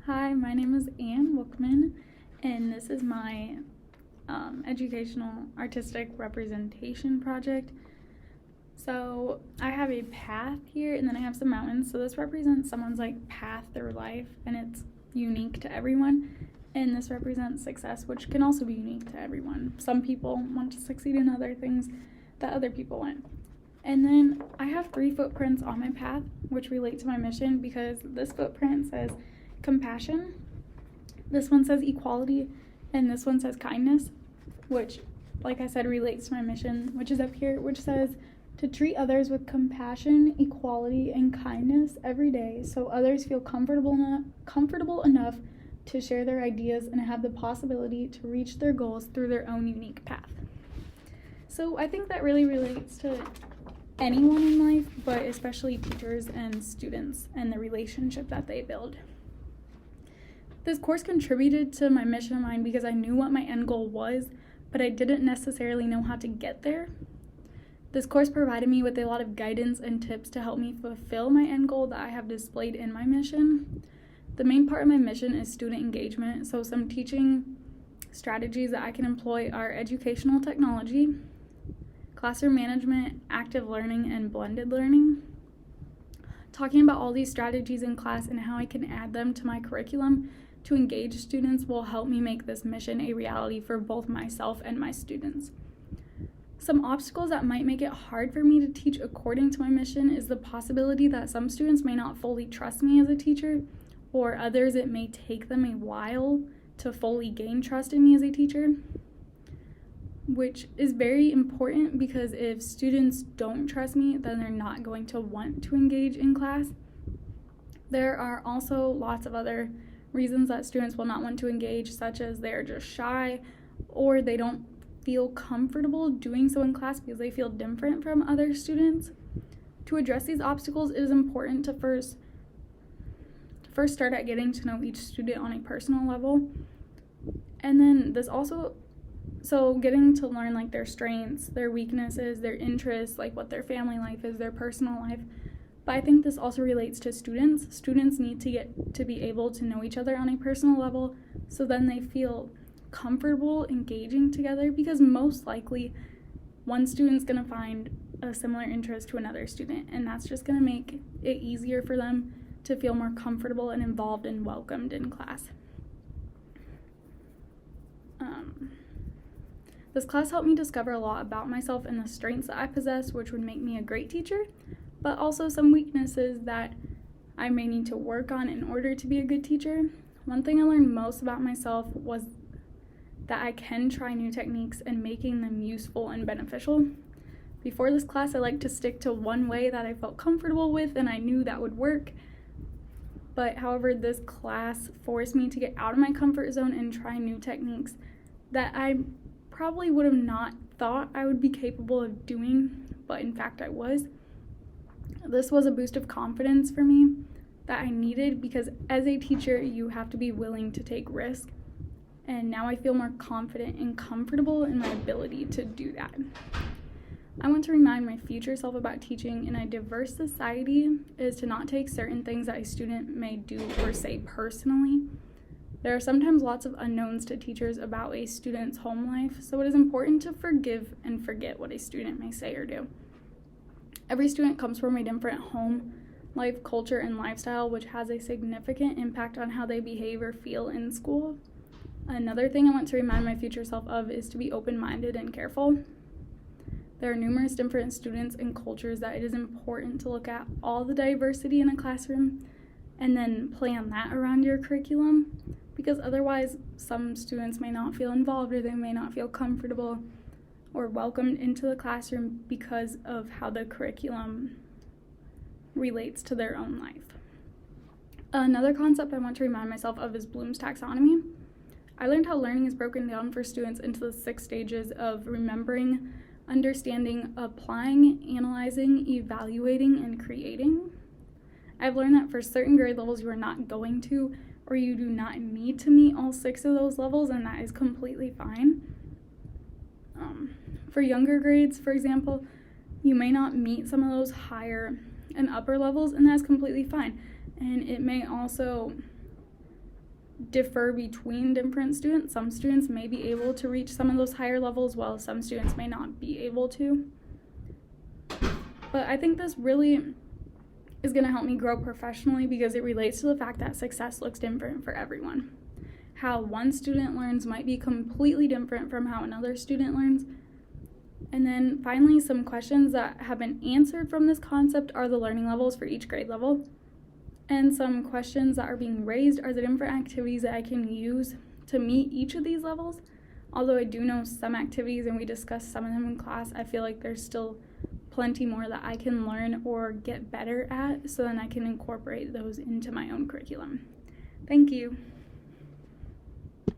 Hi, my name is Anne Wookman, and this is my educational artistic representation project. So I have a path here, and then I have some mountains. So this represents someone's path through life, and it's unique to everyone. And this represents success, which can also be unique to everyone. Some people want to succeed in other things that other people want. And then I have 3 footprints on my path, which relate to my mission, because this footprint says compassion, this one says equality, and this one says kindness, which, like I said, relates to my mission, which is up here, which says to treat others with compassion, equality, and kindness every day so others feel comfortable enough to share their ideas and have the possibility to reach their goals through their own unique path. So I think that really relates to anyone in life, but especially teachers and students and the relationship that they build. This course contributed to my mission of mine because I knew what my end goal was, but I didn't necessarily know how to get there. This course provided me with a lot of guidance and tips to help me fulfill my end goal that I have displayed in my mission. The main part of my mission is student engagement, so some teaching strategies that I can employ are educational technology, classroom management, active learning, and blended learning. Talking about all these strategies in class and how I can add them to my curriculum to engage students will help me make this mission a reality for both myself and my students. Some obstacles that might make it hard for me to teach according to my mission is the possibility that some students may not fully trust me as a teacher, or others it may take them a while to fully gain trust in me as a teacher, which is very important because if students don't trust me, then they're not going to want to engage in class. There are also lots of other reasons that students will not want to engage, such as they're just shy or they don't feel comfortable doing so in class because they feel different from other students. To address these obstacles, it is important to first start at getting to know each student on a personal level. And then getting to learn their strengths, their weaknesses, their interests, what their family life is, their personal life. But I think this also relates to students. Students need to get to be able to know each other on a personal level, so then they feel comfortable engaging together, because most likely one student's going to find a similar interest to another student, and that's just going to make it easier for them to feel more comfortable and involved and welcomed in class. This class helped me discover a lot about myself and the strengths that I possess, which would make me a great teacher, but also some weaknesses that I may need to work on in order to be a good teacher. One thing I learned most about myself was that I can try new techniques and making them useful and beneficial. Before this class, I liked to stick to one way that I felt comfortable with and I knew that would work. But however, this class forced me to get out of my comfort zone and try new techniques that I probably would have not thought I would be capable of doing, but in fact I was. This was a boost of confidence for me that I needed, because as a teacher, you have to be willing to take risks. And now I feel more confident and comfortable in my ability to do that. I want to remind my future self about teaching in a diverse society is to not take certain things that a student may do or say personally. There are sometimes lots of unknowns to teachers about a student's home life, so it is important to forgive and forget what a student may say or do. Every student comes from a different home life, culture, and lifestyle, which has a significant impact on how they behave or feel in school. Another thing I want to remind my future self of is to be open-minded and careful. There are numerous different students and cultures that it is important to look at all the diversity in a classroom and then plan that around your curriculum, because otherwise some students may not feel involved or they may not feel comfortable or welcomed into the classroom because of how the curriculum relates to their own life. Another concept I want to remind myself of is Bloom's taxonomy. I learned how learning is broken down for students into the 6 stages of remembering, understanding, applying, analyzing, evaluating, and creating. I've learned that for certain grade levels you are not going to, or you do not need to meet all 6 of those levels, and that is completely fine. For younger grades, for example, you may not meet some of those higher and upper levels, and that's completely fine. And it may also differ between different students. Some students may be able to reach some of those higher levels, while some students may not be able to. But I think this really is going to help me grow professionally because it relates to the fact that success looks different for everyone. How one student learns might be completely different from how another student learns. And then finally, some questions that have been answered from this concept are the learning levels for each grade level. And some questions that are being raised are the different activities that I can use to meet each of these levels. Although I do know some activities and we discussed some of them in class, I feel like there's still plenty more that I can learn or get better at, so then I can incorporate those into my own curriculum. Thank you.